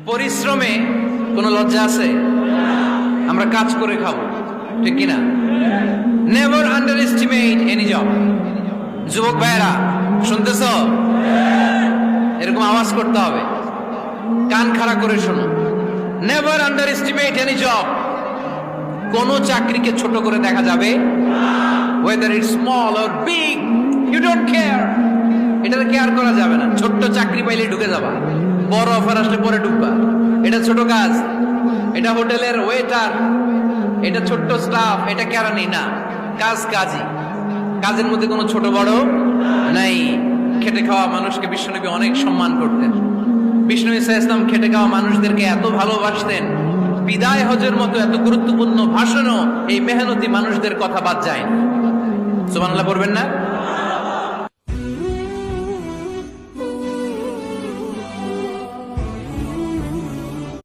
পরিশ্রমে কোনো লজ্জা আছে? আমরা কাজ করে খাবো, ঠিক কিনা? Never under estimate any job. যুবক ভাইয়েরা শুনতেছ? এরকম আওয়াজ করতে হবে, কান খাড়া করে শোনো। Never under estimate any job. কোন চাকরিকে ছোট করে দেখা যাবে, whether it's small or big, you don't care. এটাতে কেয়ার করা যাবে না। ছোট্ট চাকরি পাইলে ঢুকে যাবা, বড় অফার আসলে পরে ঢুকবা। এটা ছোট কাজ, এটা হোটেলের ওয়েটার, এটা ছোট্ট স্টাফ, এটা কেরানি না। কাজ কাজই, কাজের মধ্যে কোনো ছোট বড় নাই। খেটে খাওয়া মানুষকে বিশ্বনবী অনেক সম্মান করতেন। বিষ্ণু ইসলাম খেটে খাওয়া মানুষদেরকে এত ভালোবাসতেন, বিদায় হজের মতো এত গুরুত্বপূর্ণ ভাষণও এই মেহনতি মানুষদের কথা বাদ যায় না। সুবহানাল্লাহ পড়বেন না?